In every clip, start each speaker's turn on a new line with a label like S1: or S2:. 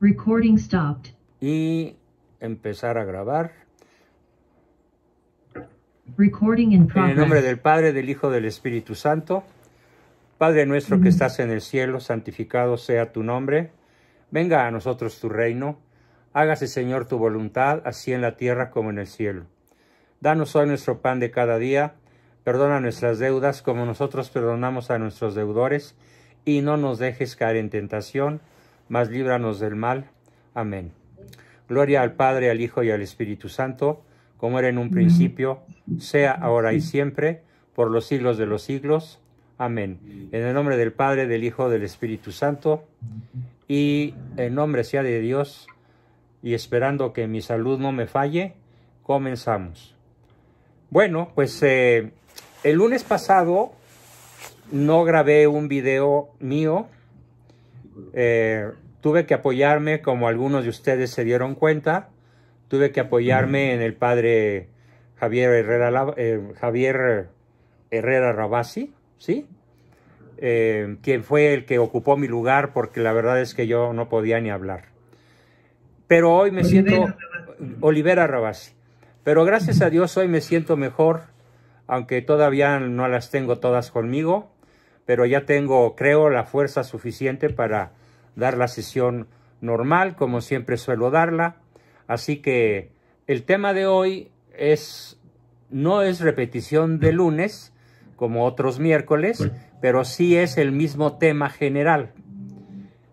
S1: Recording stopped.
S2: Y empezar a grabar.
S1: Recording in
S2: En
S1: progress.
S2: el nombre del Padre, del Hijo, del Espíritu Santo. Padre nuestro que estás en el cielo, santificado sea tu nombre. Venga a nosotros tu reino. Hágase, Señor, tu voluntad, así en la tierra como en el cielo. Danos hoy nuestro pan de cada día. Perdona nuestras deudas como nosotros perdonamos a nuestros deudores. Y no nos dejes caer en tentación, mas líbranos del mal. Amén. Gloria al Padre, al Hijo y al Espíritu Santo, como era en un principio, sea ahora y siempre, por los siglos de los siglos. Amén. En el nombre del Padre, del Hijo, del Espíritu Santo, y en nombre sea de Dios, y esperando que mi salud no me falle, comenzamos. Bueno, pues el lunes pasado no grabé un video mío. Tuve que apoyarme, como algunos de ustedes se dieron cuenta, tuve que apoyarme en el padre Javier Herrera Rabasi, ¿sí? Quien fue el que ocupó mi lugar, porque la verdad es que yo no podía ni hablar. Pero hoy me siento... Olivera Rabasi. Pero gracias a Dios hoy me siento mejor, aunque todavía no las tengo todas conmigo, pero ya tengo, creo, la fuerza suficiente para dar la sesión normal, como siempre suelo darla. Así que el tema de hoy no es repetición de lunes, como otros miércoles, pero sí es el mismo tema general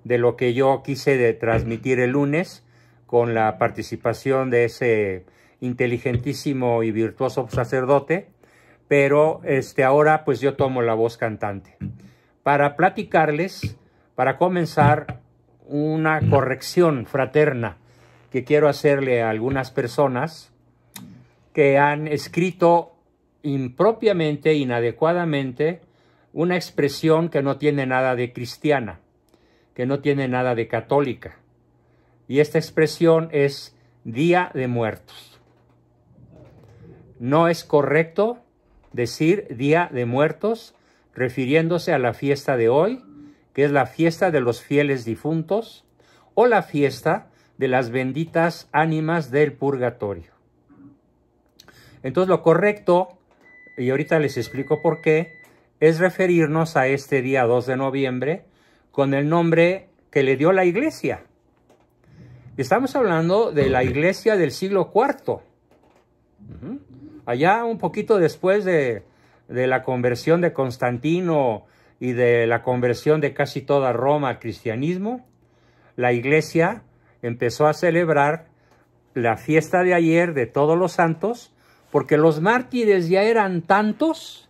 S2: de lo que yo quise transmitir el lunes, con la participación de ese inteligentísimo y virtuoso sacerdote, pero ahora pues yo tomo la voz cantante para platicarles, para comenzar, una corrección fraterna que quiero hacerle a algunas personas que han escrito impropiamente, inadecuadamente, una expresión que no tiene nada de cristiana, que no tiene nada de católica. Y esta expresión es Día de Muertos. No es correcto decir Día de Muertos refiriéndose a la fiesta de hoy, que es la fiesta de los fieles difuntos, o la fiesta de las benditas ánimas del purgatorio. Entonces lo correcto, y ahorita les explico por qué, es referirnos a este día 2 de noviembre con el nombre que le dio la Iglesia. Estamos hablando de la Iglesia del siglo IV. Allá un poquito después de la conversión de Constantino y de la conversión de casi toda Roma al cristianismo, la Iglesia empezó a celebrar la fiesta de ayer de todos los santos, porque los mártires ya eran tantos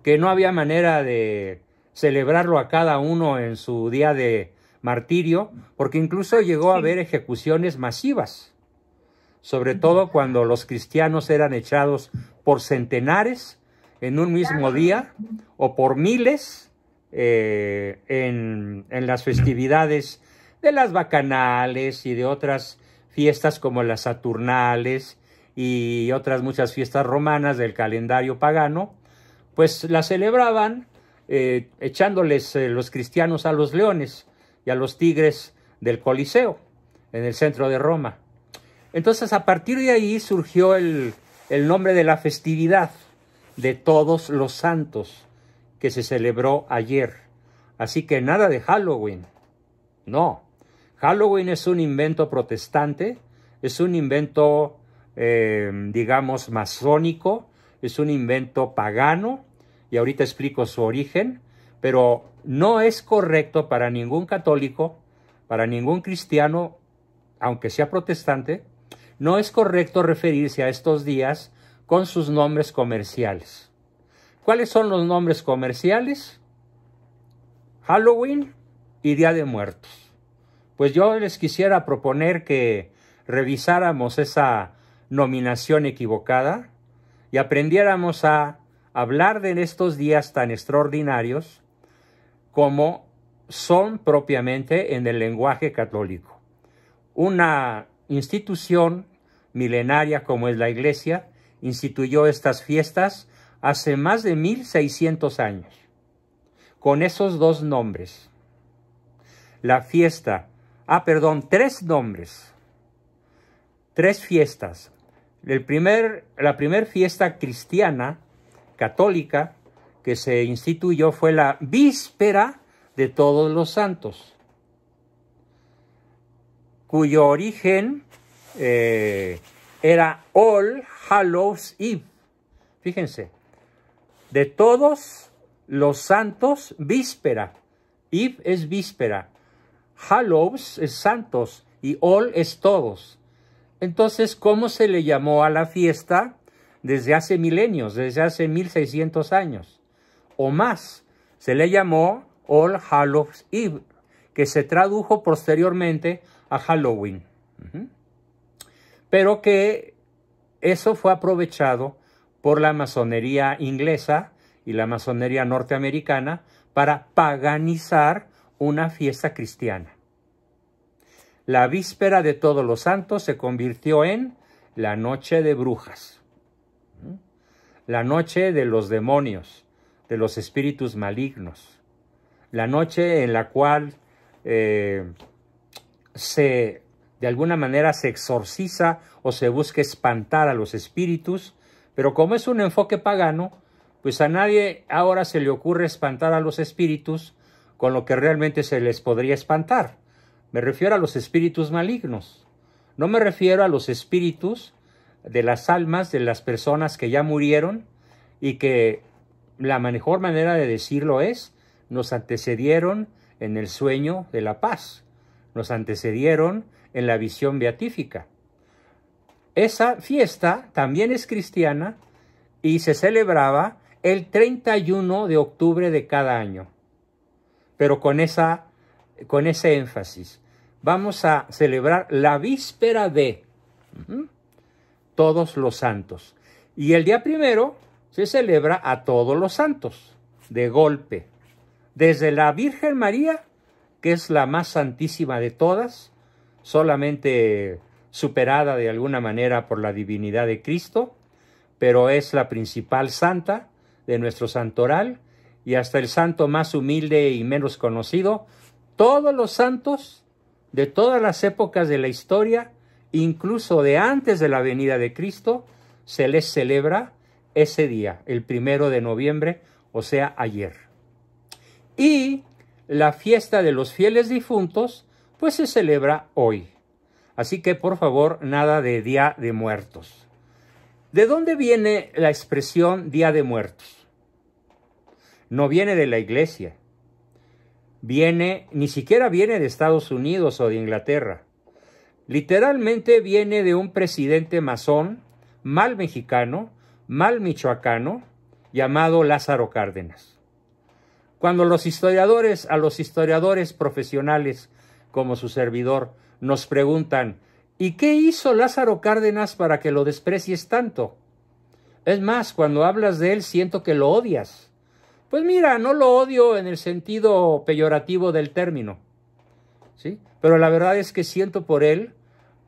S2: que no había manera de celebrarlo a cada uno en su día de martirio, porque incluso llegó a haber ejecuciones masivas, sobre todo cuando los cristianos eran echados por centenares en un mismo día, o por miles en las festividades de las bacanales y de otras fiestas como las saturnales y otras muchas fiestas romanas del calendario pagano, pues las celebraban echándoles los cristianos a los leones y a los tigres del Coliseo, en el centro de Roma. Entonces, a partir de ahí surgió el nombre de la festividad de todos los santos, que se celebró ayer. Así que nada de Halloween. No. Halloween es un invento protestante, es un invento, digamos, masónico, es un invento pagano, y ahorita explico su origen, pero no es correcto para ningún católico, para ningún cristiano, aunque sea protestante, no es correcto referirse a estos días con sus nombres comerciales. ¿Cuáles son los nombres comerciales? Halloween y Día de Muertos. Pues yo les quisiera proponer que revisáramos esa nominación equivocada y aprendiéramos a hablar de estos días tan extraordinarios como son propiamente en el lenguaje católico. Una institución milenaria como es la Iglesia instituyó estas fiestas hace más de 1600 años, con esos dos nombres. La fiesta perdón, 3 nombres, 3 fiestas. La primer fiesta cristiana, católica, que se instituyó fue la víspera de Todos los Santos, cuyo origen era All Hallows Eve. Fíjense, de Todos los Santos, víspera. Eve es víspera, Hallows es santos y All es todos. Entonces, ¿cómo se le llamó a la fiesta desde hace milenios, desde hace 1600 años o más? Se le llamó All Hallows Eve, que se tradujo posteriormente a Halloween. Pero que eso fue aprovechado por la masonería inglesa y la masonería norteamericana para paganizar una fiesta cristiana. La víspera de Todos los Santos se convirtió en la noche de brujas, la noche de los demonios, de los espíritus malignos, la noche en la cual de alguna manera se exorciza o se busca espantar a los espíritus, pero como es un enfoque pagano, pues a nadie ahora se le ocurre espantar a los espíritus con lo que realmente se les podría espantar. Me refiero a los espíritus malignos. No me refiero a los espíritus de las almas de las personas que ya murieron y que la mejor manera de decirlo es, nos antecedieron en el sueño de la paz, nos antecedieron en la visión beatífica. Esa fiesta también es cristiana y se celebraba el 31 de octubre de cada año, pero con ese énfasis. Vamos a celebrar la víspera de Todos los Santos. Y el día primero se celebra a Todos los Santos, de golpe. Desde la Virgen María, que es la más santísima de todas, solamente superada de alguna manera por la divinidad de Cristo, pero es la principal santa de nuestro santoral, y hasta el santo más humilde y menos conocido, todos los santos de todas las épocas de la historia, incluso de antes de la venida de Cristo, se les celebra ese día, el 1 de noviembre, o sea, ayer. Y la fiesta de los fieles difuntos, pues se celebra hoy. Así que, por favor, nada de Día de Muertos. ¿De dónde viene la expresión Día de Muertos? No viene de la Iglesia. Ni siquiera viene de Estados Unidos o de Inglaterra. Literalmente viene de un presidente masón, mal mexicano, mal michoacano, llamado Lázaro Cárdenas. Cuando a los historiadores profesionales, como su servidor, nos preguntan, ¿y qué hizo Lázaro Cárdenas para que lo desprecies tanto? Es más, cuando hablas de él siento que lo odias. Pues mira, no lo odio en el sentido peyorativo del término, ¿sí? Pero la verdad es que siento por él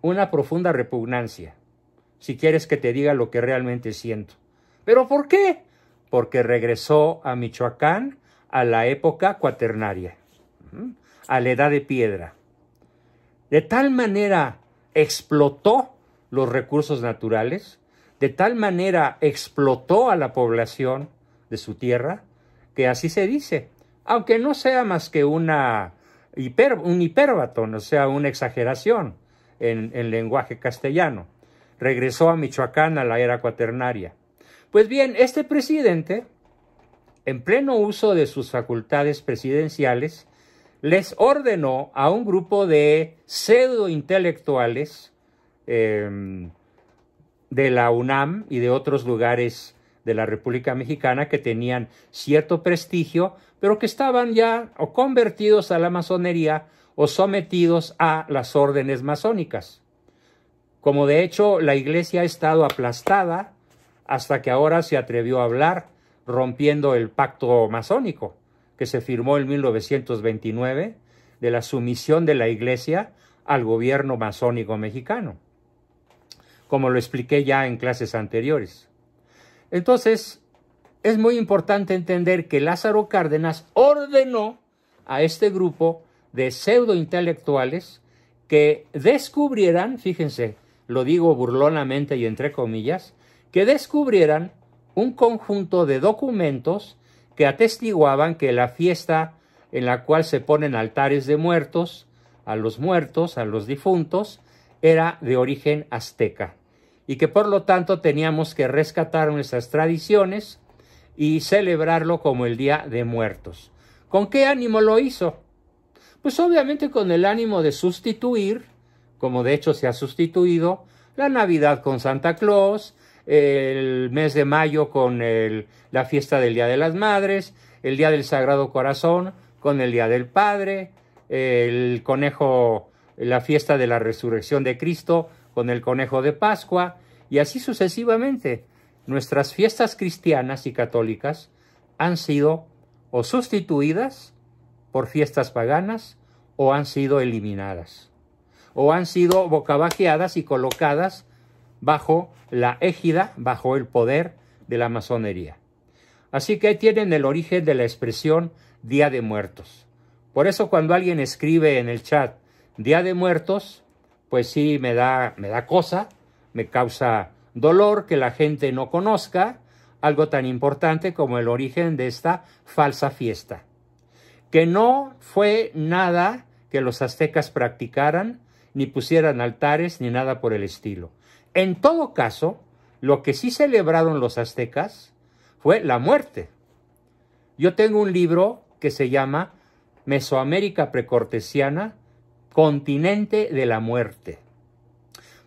S2: una profunda repugnancia, si quieres que te diga lo que realmente siento. ¿Pero por qué? Porque regresó a Michoacán a la época cuaternaria, a la edad de piedra. De tal manera explotó los recursos naturales, de tal manera explotó a la población de su tierra, que así se dice, aunque no sea más que un hipérbaton, o sea, una exageración en lenguaje castellano. Regresó a Michoacán a la era cuaternaria. Pues bien, este presidente, en pleno uso de sus facultades presidenciales, les ordenó a un grupo de pseudointelectuales de la UNAM y de otros lugares de la República Mexicana que tenían cierto prestigio, pero que estaban ya o convertidos a la masonería o sometidos a las órdenes masónicas. Como de hecho la Iglesia ha estado aplastada hasta que ahora se atrevió a hablar, rompiendo el pacto masónico que se firmó en 1929 de la sumisión de la Iglesia al gobierno masónico mexicano, como lo expliqué ya en clases anteriores. Entonces, es muy importante entender que Lázaro Cárdenas ordenó a este grupo de pseudointelectuales que descubrieran, fíjense, lo digo burlonamente y entre comillas, que descubrieran un conjunto de documentos que atestiguaban que la fiesta en la cual se ponen altares de muertos, a los difuntos, era de origen azteca, y que por lo tanto teníamos que rescatar nuestras tradiciones y celebrarlo como el Día de Muertos. ¿Con qué ánimo lo hizo? Pues obviamente con el ánimo de sustituir, como de hecho se ha sustituido, la Navidad con Santa Claus, el mes de mayo con la fiesta del Día de las Madres, el Día del Sagrado Corazón con el Día del Padre, el conejo, la fiesta de la Resurrección de Cristo con el conejo de Pascua, y así sucesivamente. Nuestras fiestas cristianas y católicas han sido o sustituidas por fiestas paganas, o han sido eliminadas, o han sido bocabajeadas y colocadas bajo la égida, bajo el poder de la masonería. Así que ahí tienen el origen de la expresión Día de Muertos. Por eso cuando alguien escribe en el chat Día de Muertos, pues sí me da cosa, me causa dolor que la gente no conozca algo tan importante como el origen de esta falsa fiesta, que no fue nada que los aztecas practicaran, ni pusieran altares, ni nada por el estilo. En todo caso, lo que sí celebraron los aztecas fue la muerte. Yo tengo un libro que se llama Mesoamérica Precortesiana, Continente de la Muerte.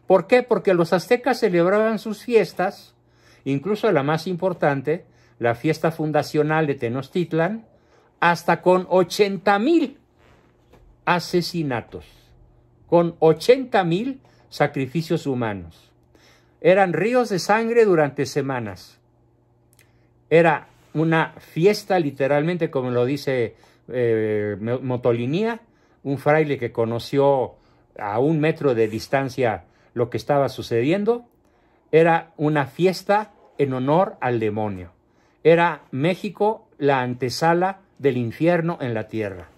S2: ¿Por qué? Porque los aztecas celebraban sus fiestas, incluso la más importante, la fiesta fundacional de Tenochtitlan, hasta con 80,000 asesinatos, con 80,000 sacrificios humanos. Eran ríos de sangre durante semanas. Era una fiesta literalmente, como lo dice Motolinía, un fraile que conoció a 1 metro de distancia lo que estaba sucediendo. Era una fiesta en honor al demonio. Era México la antesala del infierno en la tierra.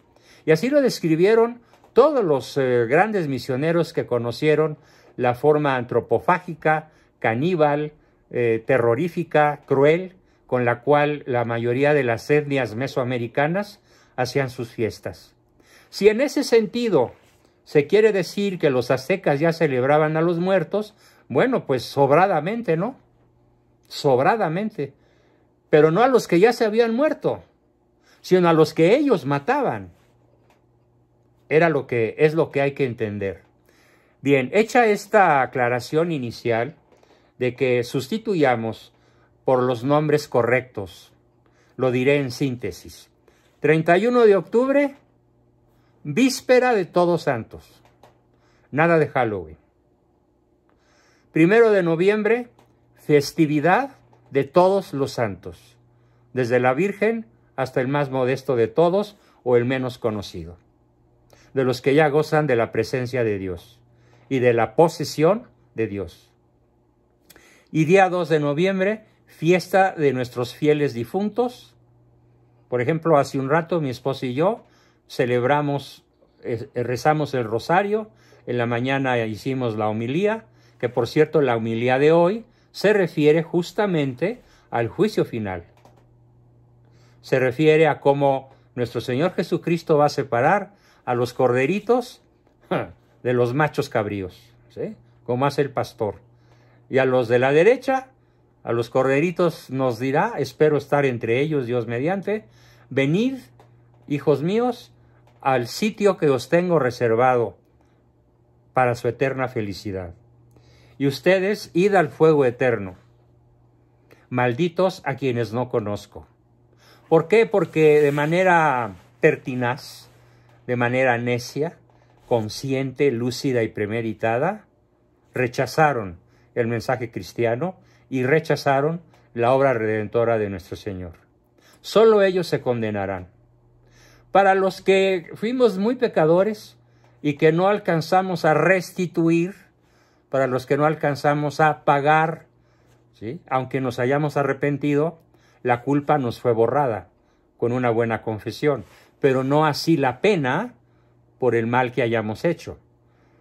S2: Y así lo describieron todos los grandes misioneros que conocieron la forma antropofágica, caníbal, terrorífica, cruel, con la cual la mayoría de las etnias mesoamericanas hacían sus fiestas. Si en ese sentido se quiere decir que los aztecas ya celebraban a los muertos, bueno, pues sobradamente, ¿no? Sobradamente. Pero no a los que ya se habían muerto, sino a los que ellos mataban. Es lo que hay que entender. Bien, hecha esta aclaración inicial de que sustituyamos por los nombres correctos, lo diré en síntesis. 31 de octubre, víspera de Todos Santos. Nada de Halloween. 1 de noviembre, festividad de todos los santos, desde la Virgen hasta el más modesto de todos o el menos conocido, de los que ya gozan de la presencia de Dios y de la posesión de Dios. Y día 2 de noviembre, fiesta de nuestros fieles difuntos. Por ejemplo, hace un rato mi esposa y yo rezamos el rosario, en la mañana hicimos la homilía, que por cierto la homilía de hoy se refiere justamente al juicio final. Se refiere a cómo nuestro Señor Jesucristo va a separar a los corderitos de los machos cabríos, ¿sí? Como hace el pastor. Y a los de la derecha, a los corderitos nos dirá, espero estar entre ellos, Dios mediante, venid, hijos míos, al sitio que os tengo reservado para su eterna felicidad. Y ustedes, id al fuego eterno, malditos a quienes no conozco. ¿Por qué? Porque de manera pertinaz, de manera necia, consciente, lúcida y premeditada, rechazaron el mensaje cristiano y rechazaron la obra redentora de nuestro Señor. Solo ellos se condenarán. Para los que fuimos muy pecadores y que no alcanzamos a restituir, para los que no alcanzamos a pagar, ¿sí? Aunque nos hayamos arrepentido, la culpa nos fue borrada con una buena confesión, pero no así la pena por el mal que hayamos hecho.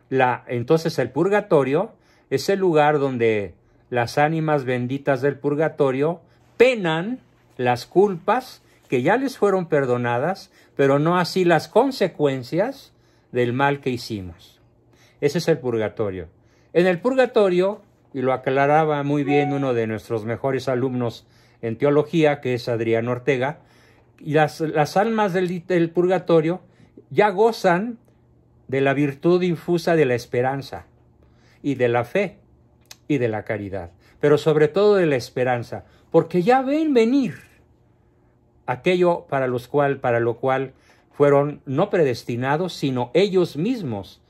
S2: Entonces el purgatorio es el lugar donde las ánimas benditas del purgatorio penan las culpas que ya les fueron perdonadas, pero no así las consecuencias del mal que hicimos. Ese es el purgatorio. En el purgatorio, y lo aclaraba muy bien uno de nuestros mejores alumnos en teología, que es Adrián Ortega, y las almas del purgatorio ya gozan de la virtud infusa de la esperanza y de la fe y de la caridad, pero sobre todo de la esperanza, porque ya ven venir aquello para lo cual fueron no predestinados, sino ellos mismos,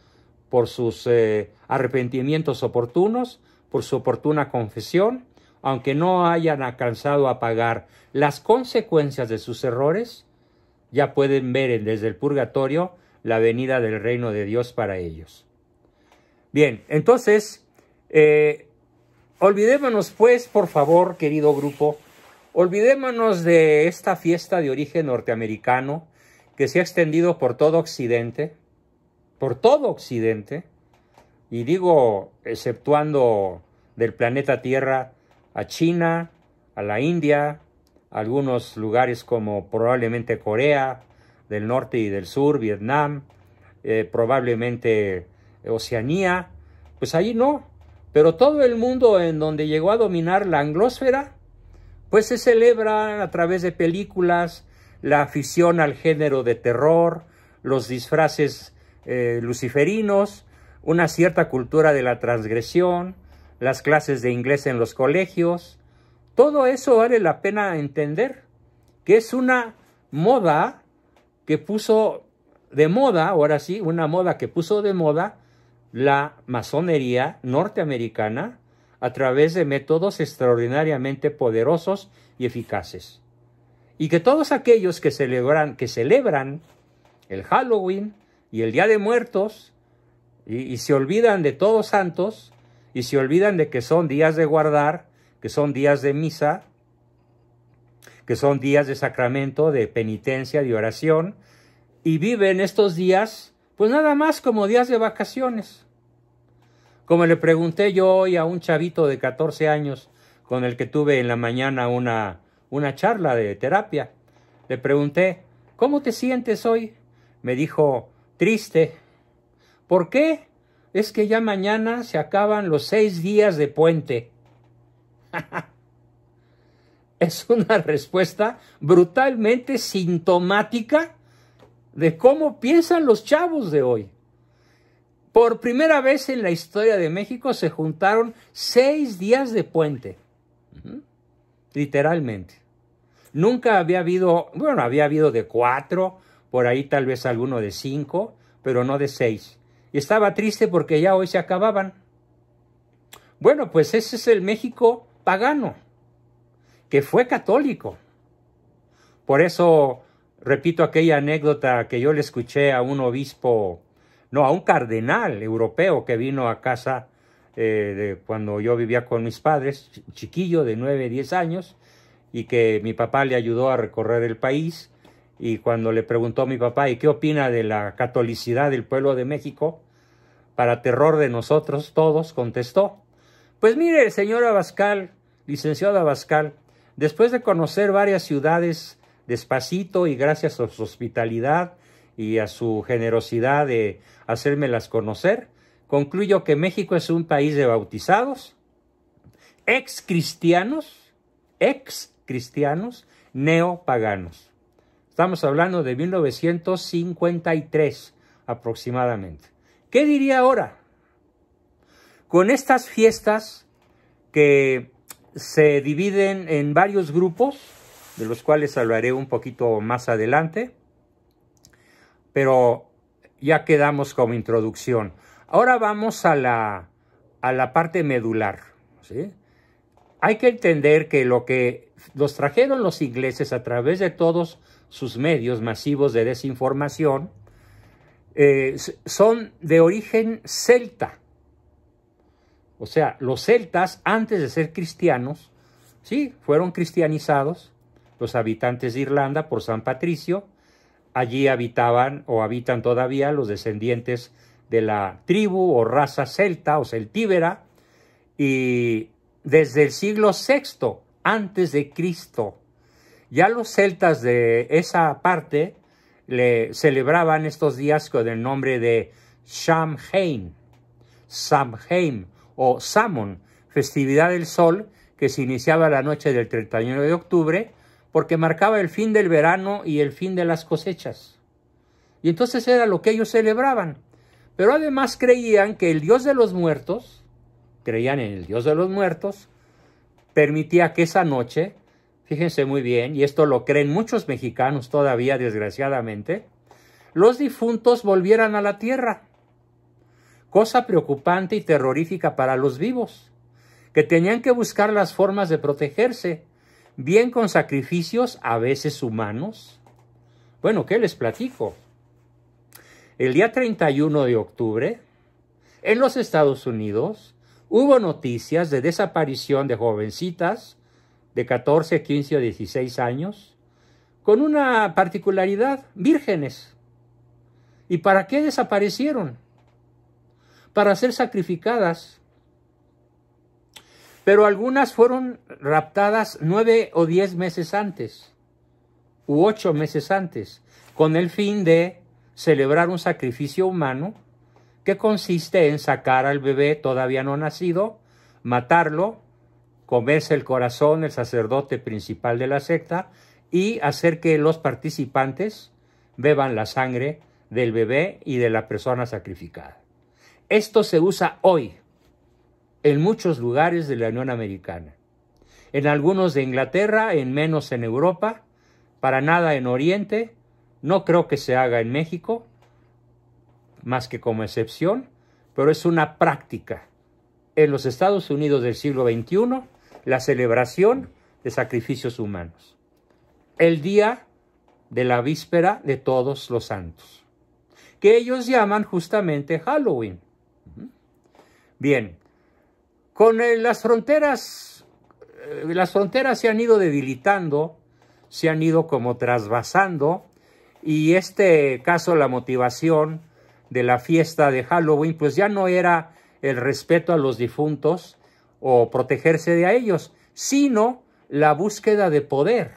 S2: por sus arrepentimientos oportunos, por su oportuna confesión, aunque no hayan alcanzado a pagar las consecuencias de sus errores, ya pueden ver desde el purgatorio la venida del reino de Dios para ellos. Bien, entonces, olvidémonos pues, por favor, querido grupo, olvidémonos de esta fiesta de origen norteamericano que se ha extendido por todo Occidente, y digo, exceptuando del planeta Tierra a China, a la India, a algunos lugares como probablemente Corea del Norte y del Sur, Vietnam, probablemente Oceanía, pues ahí no, pero todo el mundo en donde llegó a dominar la anglósfera, pues se celebra a través de películas la afición al género de terror, los disfraces luciferinos, una cierta cultura de la transgresión, las clases de inglés en los colegios. Todo eso vale la pena entender, que es una moda que puso de moda, ahora sí, una moda que puso de moda la masonería norteamericana a través de métodos extraordinariamente poderosos y eficaces. Y que todos aquellos que celebran el Halloween y el Día de Muertos y se olvidan de Todos Santos y se olvidan de que son días de guardar, que son días de misa, que son días de sacramento, de penitencia, de oración, y viven estos días pues nada más como días de vacaciones. Como le pregunté yo hoy a un chavito de 14 años con el que tuve en la mañana una charla de terapia, le pregunté, ¿cómo te sientes hoy? Me dijo, triste. ¿Por qué? Es que ya mañana se acaban los 6 días de puente. Es una respuesta brutalmente sintomática de cómo piensan los chavos de hoy. Por primera vez en la historia de México se juntaron 6 días de puente. Literalmente. Nunca había habido, bueno, había habido de 4, por ahí tal vez alguno de 5, pero no de 6. Y estaba triste porque ya hoy se acababan. Bueno, pues ese es el México pagano, que fue católico. Por eso, repito aquella anécdota que yo le escuché a un obispo, no, a un cardenal europeo que vino a casa cuando yo vivía con mis padres, chiquillo de 9, 10 años, y que mi papá le ayudó a recorrer el país, y cuando le preguntó a mi papá, ¿y qué opina de la catolicidad del pueblo de México? Para terror de nosotros todos, contestó, pues mire, señor Abascal, licenciado Abascal, después de conocer varias ciudades despacito y gracias a su hospitalidad y a su generosidad de hacérmelas conocer, concluyo que México es un país de bautizados, ex cristianos, neopaganos. Estamos hablando de 1953 aproximadamente. ¿Qué diría ahora? Con estas fiestas que se dividen en varios grupos, de los cuales hablaré un poquito más adelante, pero ya quedamos como introducción. Ahora vamos a la parte medular, ¿sí? Hay que entender que lo que los trajeron los ingleses a través de todos sus medios masivos de desinformación son de origen celta. O sea, los celtas, antes de ser cristianos, sí, fueron cristianizados, los habitantes de Irlanda por San Patricio. Allí habitaban o habitan todavía los descendientes de la tribu o raza celta o celtíbera, y desde el siglo VI antes de Cristo, ya los celtas de esa parte le celebraban estos días con el nombre de Samhain o Samhain, festividad del sol, que se iniciaba la noche del 31 de octubre, porque marcaba el fin del verano y el fin de las cosechas. Y entonces era lo que ellos celebraban. Pero además creían que el Dios de los muertos, creían en el Dios de los muertos, permitía que esa noche, fíjense muy bien, y esto lo creen muchos mexicanos todavía, desgraciadamente, los difuntos volvieran a la tierra. Cosa preocupante y terrorífica para los vivos, que tenían que buscar las formas de protegerse, bien con sacrificios a veces humanos. Bueno, ¿qué les platico? El día 31 de octubre, en los Estados Unidos, hubo noticias de desaparición de jovencitas de 14, 15 o 16 años, con una particularidad, vírgenes. ¿Y para qué desaparecieron? Para ser sacrificadas. Pero algunas fueron raptadas 9 o 10 meses antes, u 8 meses antes, con el fin de celebrar un sacrificio humano que consiste en sacar al bebé todavía no nacido, matarlo, comerse el corazón, el sacerdote principal de la secta, y hacer que los participantes beban la sangre del bebé y de la persona sacrificada. Esto se usa hoy en muchos lugares de la Unión Americana, en algunos de Inglaterra, en menos en Europa, para nada en Oriente. No creo que se haga en México, más que como excepción, pero es una práctica en los Estados Unidos del siglo XXI, la celebración de sacrificios humanos. El día de la víspera de Todos los Santos, que ellos llaman justamente Halloween. Bien, con las fronteras se han ido debilitando, se han ido como trasvasando, y este caso, la motivación de la fiesta de Halloween, pues ya no era el respeto a los difuntos o protegerse de ellos, sino la búsqueda de poder.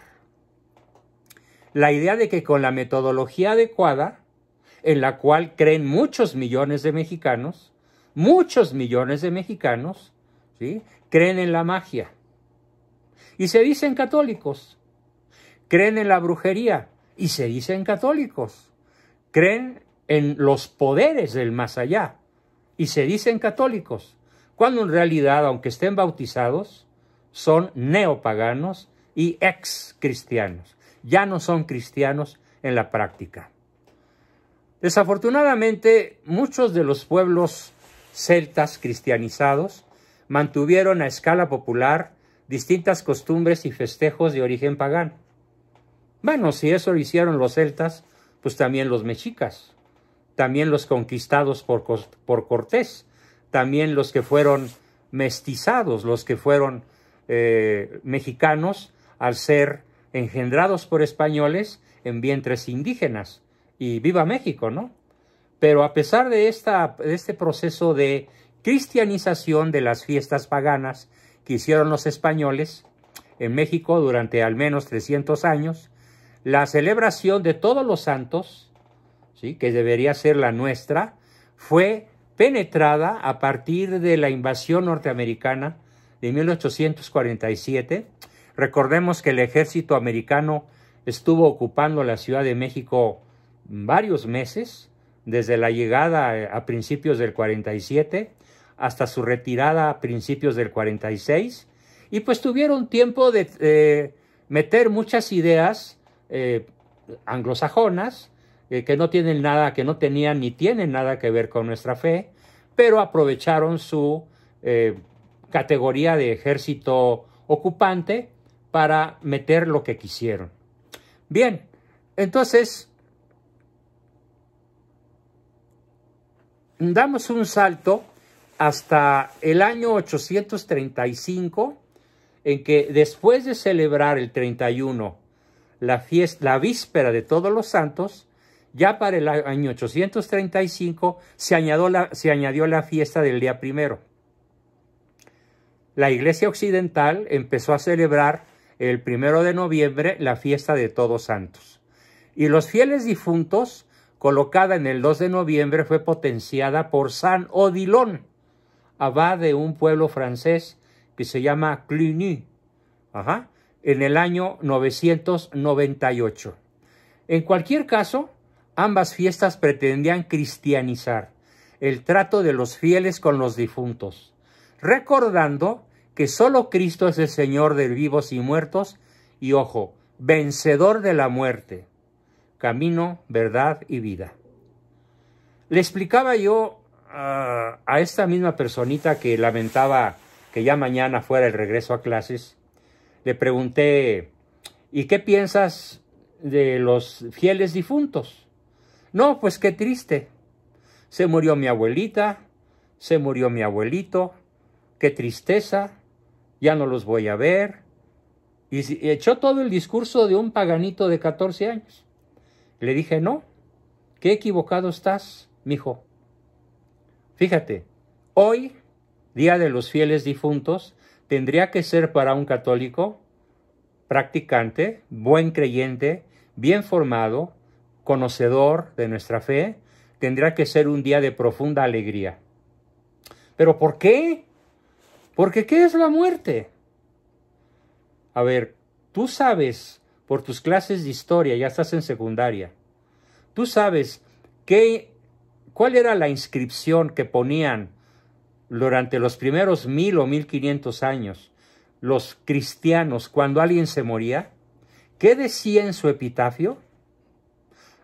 S2: La idea de que con la metodología adecuada, en la cual creen muchos millones de mexicanos, ¿sí?, creen en la magia. Y se dicen católicos. Creen en la brujería. Y se dicen católicos. Creen en los poderes del más allá. Y se dicen católicos. Cuando en realidad, aunque estén bautizados, son neopaganos y ex-cristianos. Ya no son cristianos en la práctica. Desafortunadamente, muchos de los pueblos celtas cristianizados mantuvieron a escala popular distintas costumbres y festejos de origen pagano. Bueno, si eso lo hicieron los celtas, pues también los mexicas, también los conquistados por Cortés, también los que fueron mestizados, los que fueron mexicanos al ser engendrados por españoles en vientres indígenas. Y viva México, ¿no? Pero a pesar de este proceso de cristianización de las fiestas paganas que hicieron los españoles en México durante al menos 300 años, la celebración de todos los santos, ¿sí?, que debería ser la nuestra, fue penetrada a partir de la invasión norteamericana de 1847. Recordemos que el ejército americano estuvo ocupando la Ciudad de México varios meses, desde la llegada a principios del 47 hasta su retirada a principios del 46, y pues tuvieron tiempo de meter muchas ideas anglosajonas que no tenían ni tienen nada que ver con nuestra fe, pero aprovecharon su categoría de ejército ocupante para meter lo que quisieron. Bien, entonces damos un salto hasta el año 835, en que después de celebrar el 31, la víspera de Todos los Santos, Ya para el año 835 se añadió la fiesta del día primero. La Iglesia Occidental empezó a celebrar el 1 de noviembre la fiesta de Todos Santos. Y los fieles difuntos, colocada en el 2 de noviembre, fue potenciada por San Odilon, abad de un pueblo francés que se llama Cluny, en el año 998. En cualquier caso, ambas fiestas pretendían cristianizar el trato de los fieles con los difuntos, recordando que solo Cristo es el Señor de vivos y muertos y, ojo, vencedor de la muerte, camino, verdad y vida. Le explicaba yo a esta misma personita que lamentaba que ya mañana fuera el regreso a clases. Le pregunté, ¿y qué piensas de los fieles difuntos? No, pues qué triste. Se murió mi abuelita, se murió mi abuelito, qué tristeza, ya no los voy a ver. Y echó todo el discurso de un paganito de 14 años. Le dije, no, qué equivocado estás, mijo. Fíjate, hoy, Día de los Fieles Difuntos, tendría que ser para un católico practicante, buen creyente, bien formado, conocedor de nuestra fe, tendría que ser un día de profunda alegría. ¿Pero por qué? Porque ¿qué es la muerte? A ver, tú sabes, por tus clases de historia, ya estás en secundaria, tú sabes cuál era la inscripción que ponían durante los primeros 1000 o 1500 años los cristianos cuando alguien se moría. ¿Qué decía en su epitafio?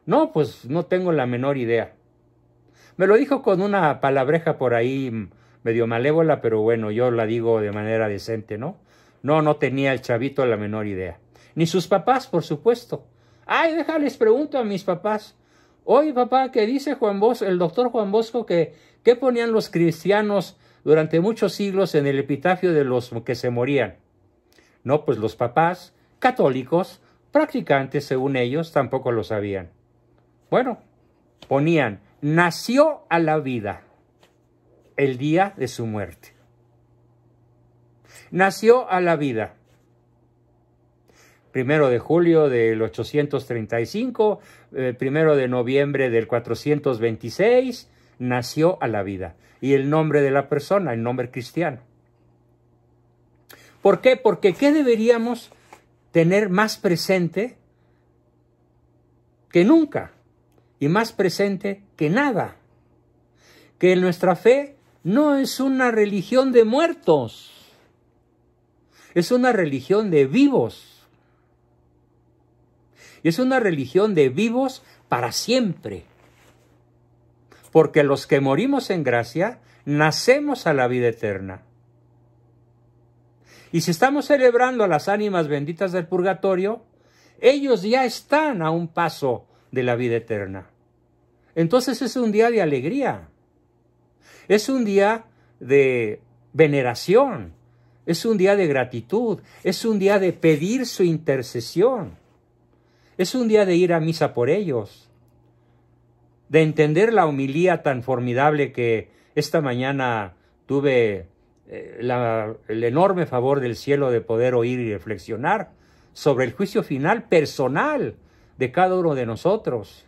S2: No, pues no tengo la menor idea. Me lo dijo con una palabreja por ahí medio malévola, pero bueno, yo la digo de manera decente, ¿no? No tenía el chavito la menor idea. Ni sus papás, por supuesto. Ay, déjales pregunto a mis papás. Oye, papá, ¿qué dice el doctor Juan Bosco qué ponían los cristianos durante muchos siglos en el epitafio de los que se morían? No, pues los papás, católicos, practicantes según ellos, tampoco lo sabían. Bueno, ponían, nació a la vida el día de su muerte. Nació a la vida. 1 de julio del 835, 1 de noviembre del 426, nació a la vida. Y el nombre de la persona, el nombre cristiano. ¿Por qué? Porque ¿qué deberíamos tener más presente que nunca? Y más presente que nada. Que nuestra fe no es una religión de muertos. Es una religión de vivos. Y es una religión de vivos para siempre. Porque los que morimos en gracia, nacemos a la vida eterna. Y si estamos celebrando a las ánimas benditas del purgatorio, ellos ya están a un paso de la vida eterna. Entonces es un día de alegría. Es un día de veneración. Es un día de gratitud. Es un día de pedir su intercesión. Es un día de ir a misa por ellos. De entender la homilía tan formidable que esta mañana tuve el enorme favor del cielo de poder oír y reflexionar sobre el juicio final personal de cada uno de nosotros.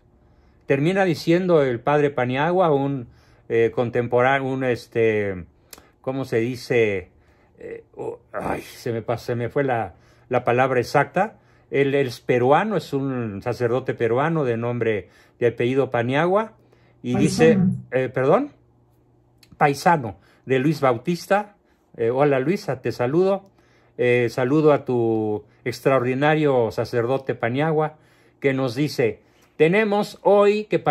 S2: Termina diciendo el padre Paniagua, un contemporáneo, ¿cómo se dice? Se me fue la palabra exacta. Él es peruano, es un sacerdote peruano de nombre, de apellido Paniagua, y paisano. Dice, paisano, de Luis Bautista. Hola Luisa, te saludo. Saludo a tu extraordinario sacerdote Paniagua, que nos dice, tenemos hoy que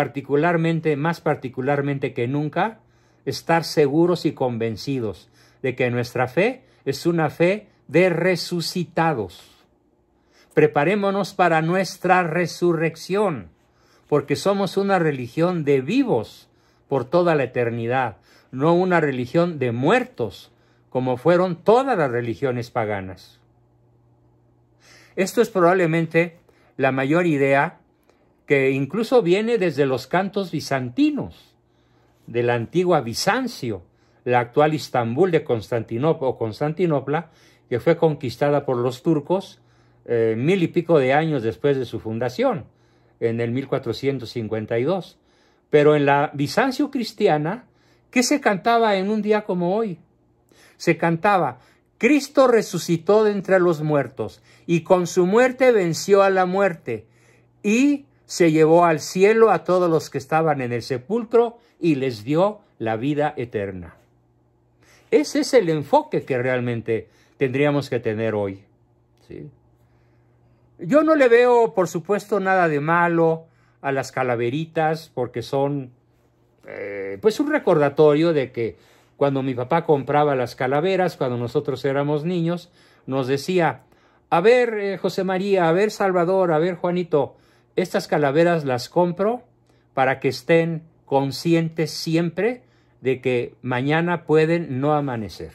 S2: más particularmente que nunca, estar seguros y convencidos de que nuestra fe es una fe de resucitados. Preparémonos para nuestra resurrección, porque somos una religión de vivos por toda la eternidad, no una religión de muertos, como fueron todas las religiones paganas. Esto es probablemente la mayor idea que incluso viene desde los cantos bizantinos, de la antigua Bizancio, la actual Istambul de Constantinopla, que fue conquistada por los turcos 1000 y pico de años después de su fundación, en el 1452. Pero en la Bizancio cristiana, ¿qué se cantaba en un día como hoy? Se cantaba: Cristo resucitó de entre los muertos, y con su muerte venció a la muerte, y se llevó al cielo a todos los que estaban en el sepulcro, y les dio la vida eterna. Ese es el enfoque que realmente tendríamos que tener hoy, ¿sí? Yo no le veo, por supuesto, nada de malo a las calaveritas, porque son pues un recordatorio de que cuando mi papá compraba las calaveras, cuando nosotros éramos niños, nos decía: a ver, José María, a ver, Salvador, a ver, Juanito, estas calaveras las compro para que estén conscientes siempre de que mañana pueden no amanecer.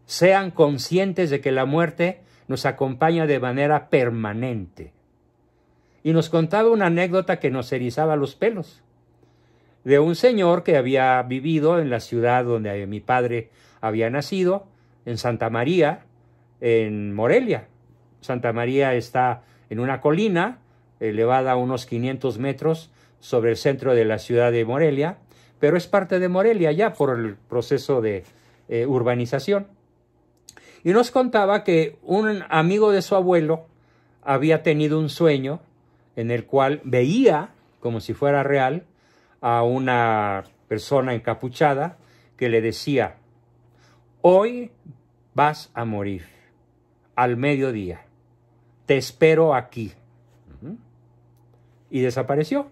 S2: Sean conscientes de que la muerte nos acompaña de manera permanente. Y nos contaba una anécdota que nos erizaba los pelos, de un señor que había vivido en la ciudad donde mi padre había nacido, en Santa María, en Morelia. Santa María está en una colina elevada a unos 500 metros sobre el centro de la ciudad de Morelia, pero es parte de Morelia ya por el proceso de urbanización. Y nos contaba que un amigo de su abuelo había tenido un sueño en el cual veía, como si fuera real, a una persona encapuchada que le decía: hoy vas a morir al mediodía, te espero aquí. Y desapareció.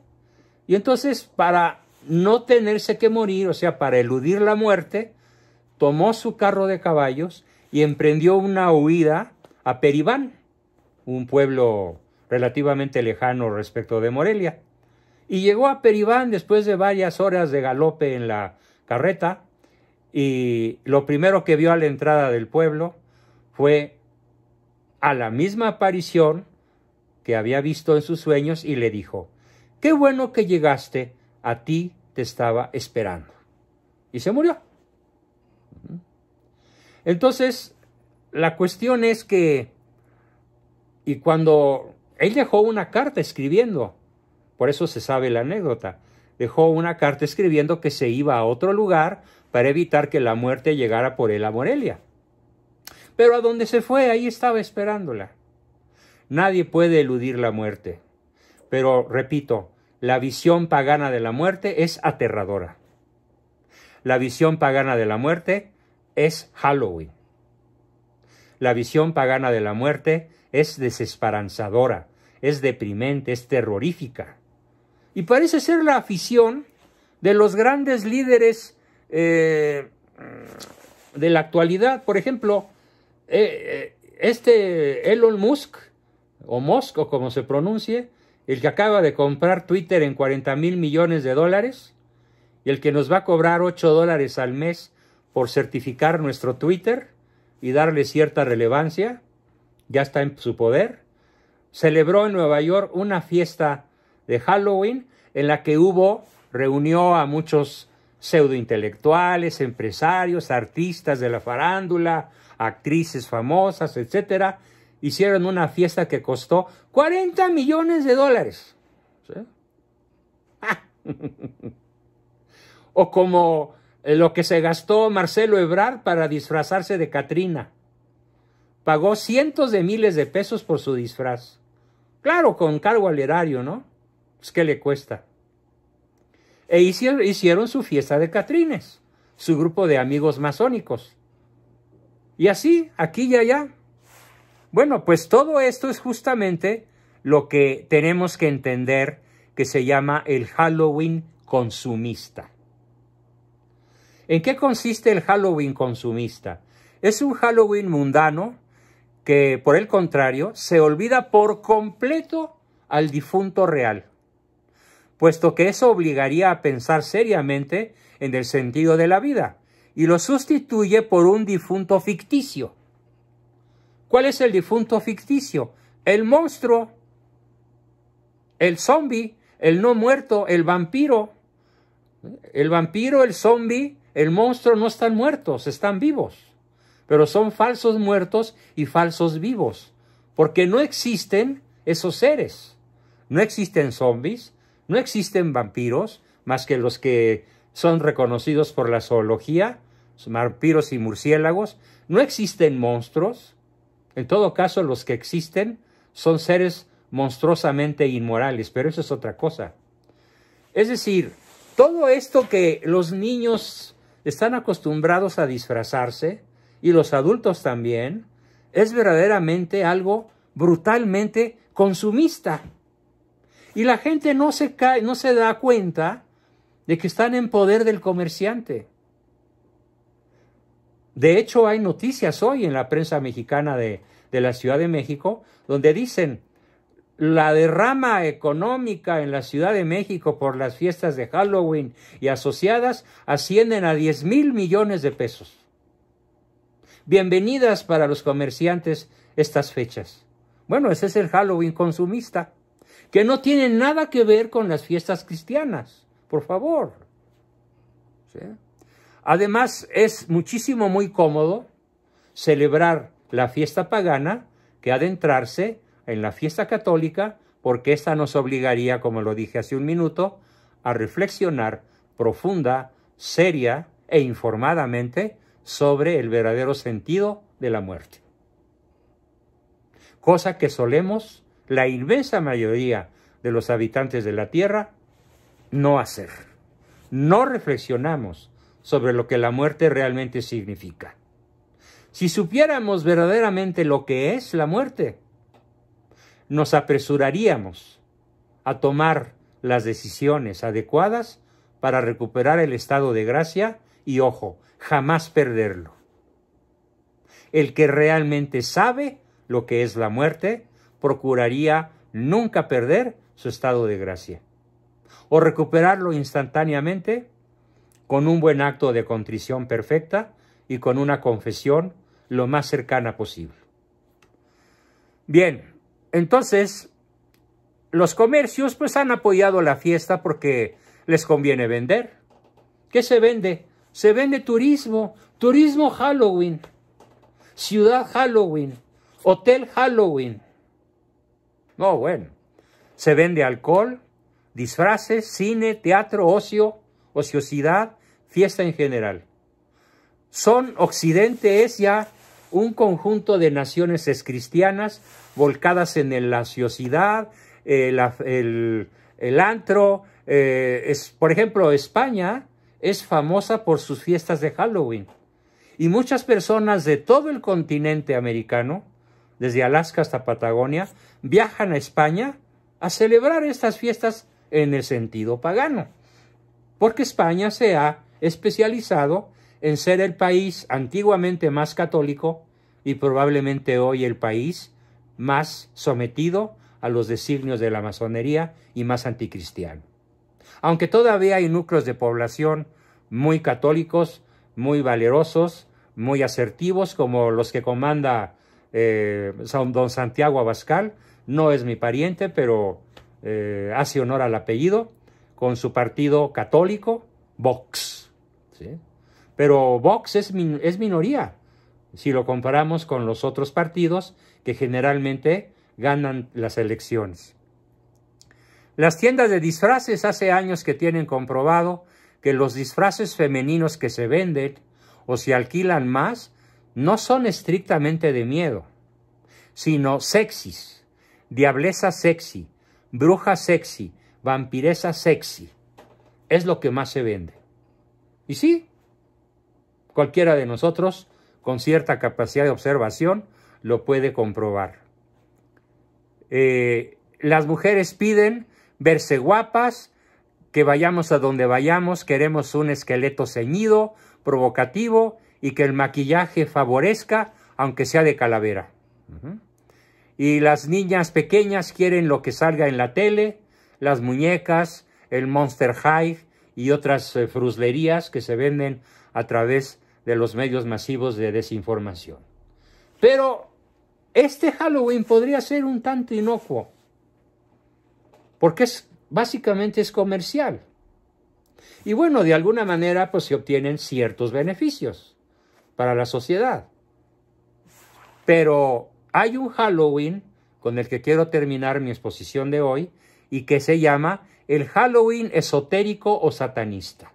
S2: Y entonces, para no tenerse que morir, o sea, para eludir la muerte, tomó su carro de caballos y emprendió una huida a Peribán, un pueblo relativamente lejano respecto de Morelia. Y llegó a Peribán después de varias horas de galope en la carreta, y lo primero que vio a la entrada del pueblo fue a la misma aparición que había visto en sus sueños, y le dijo: qué bueno que llegaste, a ti te estaba esperando. Y se murió. Entonces, la cuestión es que, y cuando él dejó una carta escribiendo, por eso se sabe la anécdota, dejó una carta escribiendo que se iba a otro lugar para evitar que la muerte llegara por él a Morelia. Pero a donde se fue, ahí estaba esperándola. Nadie puede eludir la muerte. Pero, repito, la visión pagana de la muerte es aterradora. La visión pagana de la muerte es Halloween. La visión pagana de la muerte es desesperanzadora, es deprimente, es terrorífica. Y parece ser la afición de los grandes líderes de la actualidad. Por ejemplo, Elon Musk, o como se pronuncie, el que acaba de comprar Twitter en $40,000 millones, y el que nos va a cobrar $8 al mes por certificar nuestro Twitter y darle cierta relevancia, ya está en su poder. Celebró en Nueva York una fiesta de Halloween en la que reunió a muchos pseudointelectuales, empresarios, artistas de la farándula, actrices famosas, etcétera. Hicieron una fiesta que costó $40 millones. ¿Sí? O como lo que se gastó Marcelo Ebrard para disfrazarse de Catrina. Pagó cientos de miles de pesos por su disfraz. Claro, con cargo al erario, ¿no? Pues, ¿qué le cuesta? E hicieron su fiesta de Catrines, su grupo de amigos masónicos. Y así, aquí y allá. Bueno, pues todo esto es justamente lo que tenemos que entender, que se llama el Halloween consumista. ¿En qué consiste el Halloween consumista? Es un Halloween mundano que, por el contrario, se olvida por completo al difunto real, puesto que eso obligaría a pensar seriamente en el sentido de la vida, y lo sustituye por un difunto ficticio. ¿Cuál es el difunto ficticio? el monstruo, el zombie, el no muerto, el vampiro. El vampiro, el zombie, el monstruo no están muertos, están vivos. Pero son falsos muertos y falsos vivos, porque no existen esos seres. No existen zombies, no existen vampiros, más que los que son reconocidos por la zoología, vampiros y murciélagos. No existen monstruos. En todo caso, los que existen son seres monstruosamente inmorales, pero eso es otra cosa. Es decir, todo esto que los niños están acostumbrados a disfrazarse, y los adultos también, es verdaderamente algo brutalmente consumista. Y la gente no se da cuenta de que están en poder del comerciante. De hecho, hay noticias hoy en la prensa mexicana de la Ciudad de México, donde dicen: la derrama económica en la Ciudad de México por las fiestas de Halloween y asociadas ascienden a 10,000 millones de pesos. Bienvenidas para los comerciantes estas fechas. Bueno, ese es el Halloween consumista, que no tiene nada que ver con las fiestas cristianas, por favor. ¿Sí? Además, es muy cómodo celebrar la fiesta pagana que adentrarse en la fiesta católica, porque esta nos obligaría, como lo dije hace un minuto, a reflexionar profunda, seria e informadamente sobre el verdadero sentido de la muerte. Cosa que solemos, la inmensa mayoría de los habitantes de la Tierra, no hacer. No reflexionamos sobre lo que la muerte realmente significa. Si supiéramos verdaderamente lo que es la muerte, nos apresuraríamos a tomar las decisiones adecuadas para recuperar el estado de gracia y, ojo, jamás perderlo. El que realmente sabe lo que es la muerte procuraría nunca perder su estado de gracia, o recuperarlo instantáneamente con un buen acto de contrición perfecta y con una confesión lo más cercana posible. Bien, entonces los comercios pues han apoyado la fiesta porque les conviene vender. ¿Qué se vende? Se vende turismo, turismo Halloween, ciudad Halloween, hotel Halloween. No, bueno, se vende alcohol, disfraces, cine, teatro, ocio, ociosidad, fiesta en general. Occidente es ya un conjunto de naciones cristianas volcadas en la ociosidad, el antro. Por ejemplo, España es famosa por sus fiestas de Halloween. Y muchas personas de todo el continente americano, desde Alaska hasta Patagonia, viajan a España a celebrar estas fiestas en el sentido pagano. Porque España se ha especializado en ser el país antiguamente más católico y probablemente hoy el país más sometido a los designios de la masonería y más anticristiano. Aunque todavía hay núcleos de población muy católicos, muy valerosos, muy asertivos, como los que comanda don Santiago Abascal. No es mi pariente, pero hace honor al apellido, con su partido católico, Vox. ¿Sí? Pero Vox es minoría, si lo comparamos con los otros partidos que generalmente ganan las elecciones. Las tiendas de disfraces hace años que tienen comprobado que los disfraces femeninos que se venden o se alquilan más no son estrictamente de miedo, sino sexys, diableza sexy, bruja sexy, vampiresa sexy. Es lo que más se vende. Y sí, cualquiera de nosotros con cierta capacidad de observación lo puede comprobar. Las mujeres piden verse guapas, que vayamos a donde vayamos, queremos un esqueleto ceñido, provocativo y que el maquillaje favorezca, aunque sea de calavera. Y las niñas pequeñas quieren lo que salga en la tele, las muñecas, el Monster High y otras fruslerías que se venden a través de los medios masivos de desinformación. Pero Este Halloween podría ser un tanto inocuo, porque básicamente es comercial. Y bueno, de alguna manera pues se obtienen ciertos beneficios para la sociedad. Pero hay un Halloween con el que quiero terminar mi exposición de hoy y que se llama el Halloween esotérico o satanista.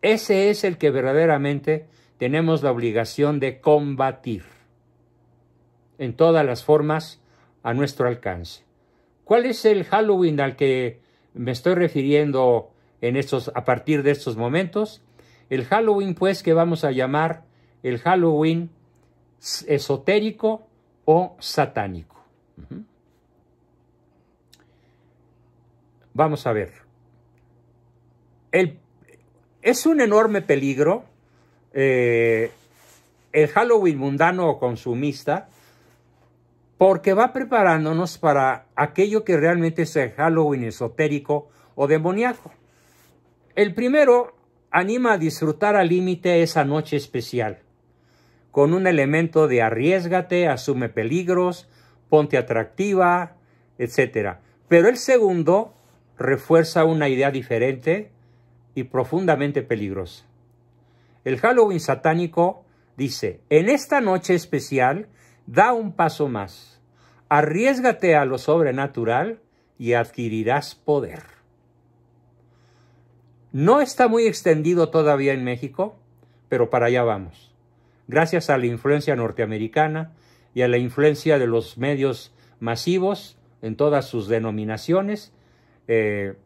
S2: Ese es el que verdaderamente tenemos la obligación de combatir en todas las formas a nuestro alcance. ¿Cuál es el Halloween al que me estoy refiriendo a partir de estos momentos? El Halloween, pues, que vamos a llamar el Halloween esotérico o satánico. Vamos a ver. Es un enorme peligro el Halloween mundano o consumista, porque va preparándonos para aquello que realmente es el Halloween esotérico o demoníaco. El primero anima a disfrutar al límite esa noche especial, con un elemento de arriésgate, asume peligros, ponte atractiva, etc. Pero el segundo refuerza una idea diferente y profundamente peligrosa. El Halloween satánico dice: en esta noche especial, da un paso más, arriésgate a lo sobrenatural y adquirirás poder. No está muy extendido todavía en México, pero para allá vamos. Gracias a la influencia norteamericana y a la influencia de los medios masivos en todas sus denominaciones,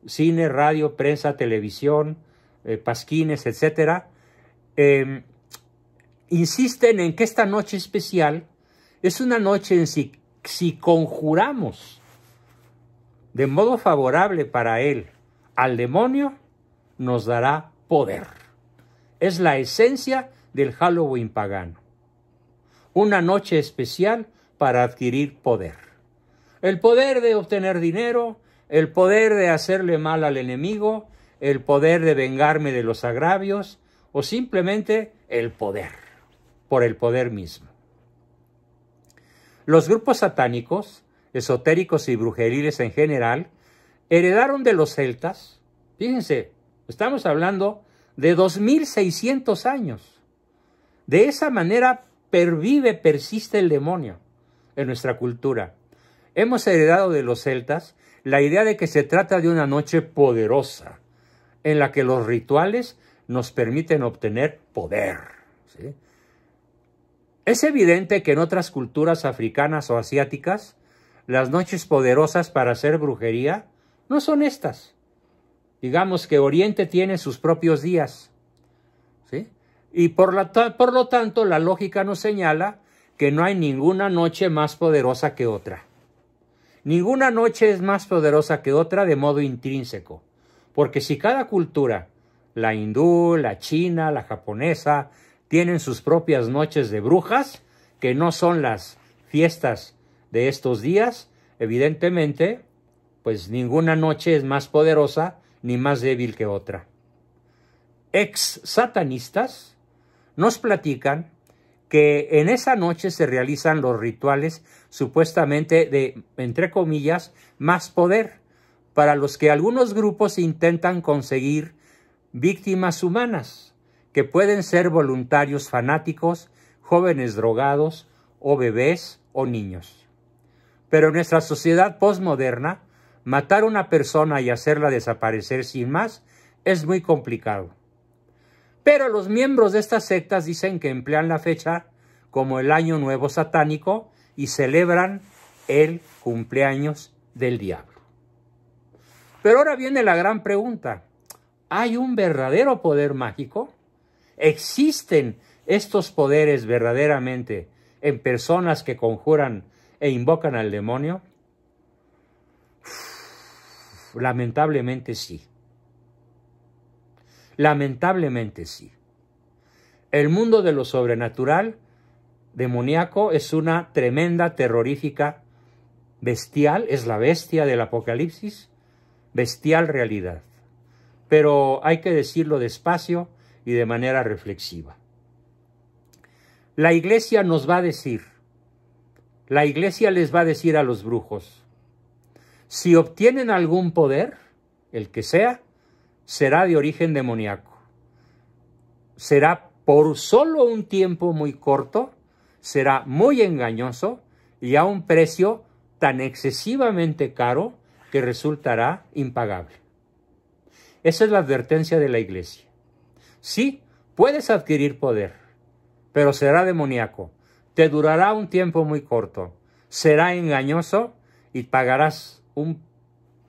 S2: cine, radio, prensa, televisión, pasquines, etc., insisten en que esta noche especial es una noche en si conjuramos de modo favorable para él al demonio, nos dará poder. Es la esencia del Halloween pagano. Una noche especial para adquirir poder. El poder de obtener dinero, el poder de hacerle mal al enemigo, el poder de vengarme de los agravios, o simplemente el poder, por el poder mismo. Los grupos satánicos, esotéricos y brujeriles en general, heredaron de los celtas, fíjense, estamos hablando de 2600 años. De esa manera persiste el demonio en nuestra cultura. Hemos heredado de los celtas la idea de que se trata de una noche poderosa, en la que los rituales nos permiten obtener poder, ¿sí? Es evidente que en otras culturas africanas o asiáticas, las noches poderosas para hacer brujería no son estas. Digamos que Oriente tiene sus propios días, ¿sí? Y por lo tanto, la lógica nos señala que no hay ninguna noche más poderosa que otra. Ninguna noche es más poderosa que otra de modo intrínseco, porque si cada cultura, la hindú, la china, la japonesa, tienen sus propias noches de brujas, que no son las fiestas de estos días, evidentemente, pues ninguna noche es más poderosa ni más débil que otra. Ex-satanistas nos platican que en esa noche se realizan los rituales supuestamente de, entre comillas, más poder, para los que algunos grupos intentan conseguir víctimas humanas, que pueden ser voluntarios fanáticos, jóvenes drogados, o bebés o niños. Pero en nuestra sociedad postmoderna, matar a una persona y hacerla desaparecer sin más es muy complicado. Pero los miembros de estas sectas dicen que emplean la fecha como el Año Nuevo satánico y celebran el cumpleaños del diablo. Pero ahora viene la gran pregunta: ¿hay un verdadero poder mágico? ¿Existen estos poderes verdaderamente en personas que conjuran e invocan al demonio? Lamentablemente sí. Lamentablemente sí. El mundo de lo sobrenatural, demoníaco, es una tremenda, terrorífica, bestial, es la bestia del Apocalipsis, bestial realidad. Pero hay que decirlo despacio y de manera reflexiva. La Iglesia nos va a decir la iglesia les va a decir a los brujos, si obtienen algún poder, el que sea, será de origen demoníaco. Será por solo un tiempo muy corto, será muy engañoso y a un precio tan excesivamente caro que resultará impagable. Esa es la advertencia de la iglesia. Sí, puedes adquirir poder, pero será demoníaco. Te durará un tiempo muy corto, será engañoso y pagarás un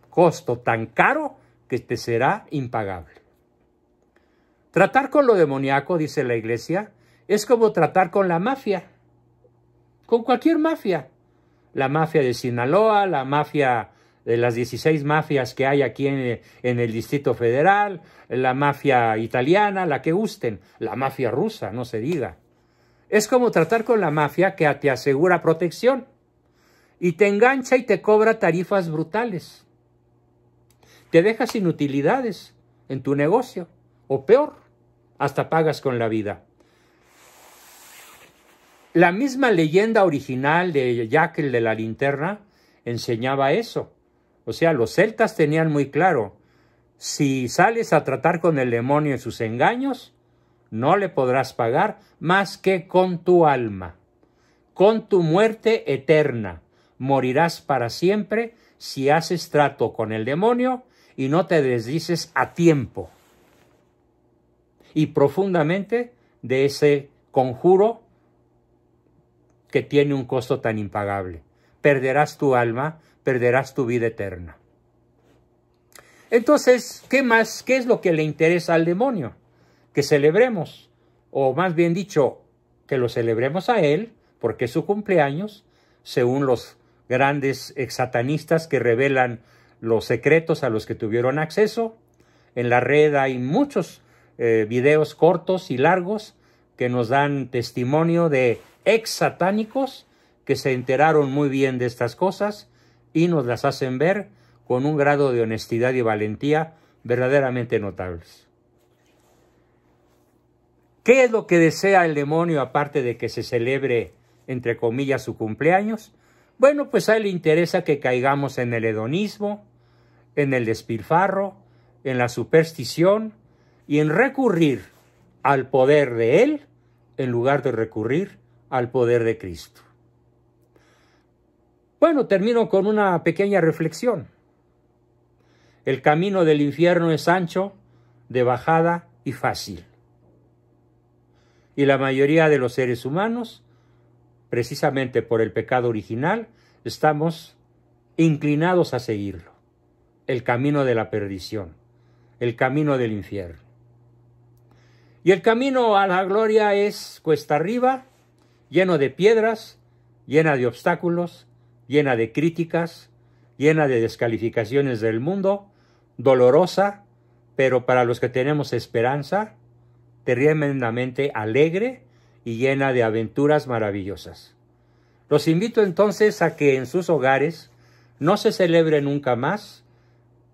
S2: costo tan caro que te será impagable. Tratar con lo demoníaco, dice la iglesia, es como tratar con la mafia, con cualquier mafia. La mafia de Sinaloa, la mafia de las 16 mafias que hay aquí en el Distrito Federal, la mafia italiana, la que gusten, la mafia rusa, no se diga. Es como tratar con la mafia que te asegura protección y te engancha y te cobra tarifas brutales. Te deja sin utilidades en tu negocio, o peor, hasta pagas con la vida. La misma leyenda original de Jack el de la linterna enseñaba eso. O sea, los celtas tenían muy claro, si sales a tratar con el demonio en sus engaños, no le podrás pagar más que con tu alma. Con tu muerte eterna morirás para siempre si haces trato con el demonio y no te desdices a tiempo y profundamente de ese conjuro que tiene un costo tan impagable. Perderás tu alma, perderás tu vida eterna. Entonces, ¿qué más? ¿Qué es lo que le interesa al demonio? Que celebremos, o más bien dicho, que lo celebremos a él, porque es su cumpleaños, según los grandes exsatanistas que revelan los secretos a los que tuvieron acceso. En la red hay muchos videos cortos y largos que nos dan testimonio de exsatánicos que se enteraron muy bien de estas cosas y nos las hacen ver con un grado de honestidad y valentía verdaderamente notables. ¿Qué es lo que desea el demonio aparte de que se celebre, entre comillas, su cumpleaños? Bueno, pues a él le interesa que caigamos en el hedonismo, en el despilfarro, en la superstición y en recurrir al poder de él en lugar de recurrir al poder de Cristo. Bueno, termino con una pequeña reflexión. El camino del infierno es ancho, de bajada y fácil. Y la mayoría de los seres humanos, precisamente por el pecado original, estamos inclinados a seguirlo. El camino de la perdición, el camino del infierno. Y el camino a la gloria es cuesta arriba, lleno de piedras, llena de obstáculos, llena de críticas, llena de descalificaciones del mundo, dolorosa, pero para los que tenemos esperanza, tremendamente alegre y llena de aventuras maravillosas. Los invito entonces a que en sus hogares no se celebre nunca más,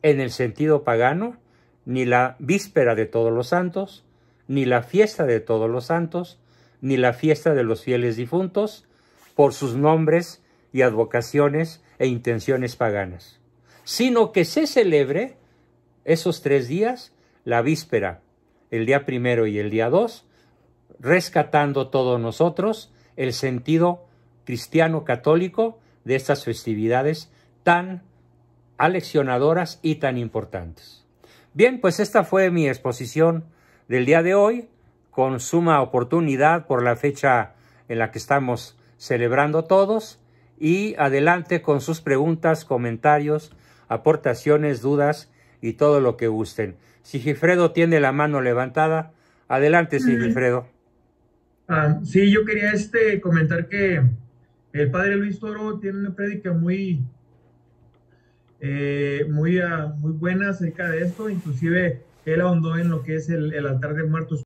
S2: en el sentido pagano, ni la víspera de Todos los Santos, ni la fiesta de Todos los Santos, ni la fiesta de los fieles difuntos, por sus nombres y advocaciones e intenciones paganas, sino que se celebre esos 3 días, la víspera, el día 1 y el día 2, rescatando todos nosotros el sentido cristiano católico de estas festividades tan aleccionadoras y tan importantes. Bien, pues esta fue mi exposición del día de hoy, con suma oportunidad por la fecha en la que estamos celebrando todos, y adelante con sus preguntas, comentarios, aportaciones, dudas y todo lo que gusten. Sigifredo tiene la mano levantada. Adelante, Sigifredo.
S3: Sí, yo quería comentar que el padre Luis Toro tiene una prédica muy buena acerca de esto. Inclusive él ahondó en lo que es el altar de muertos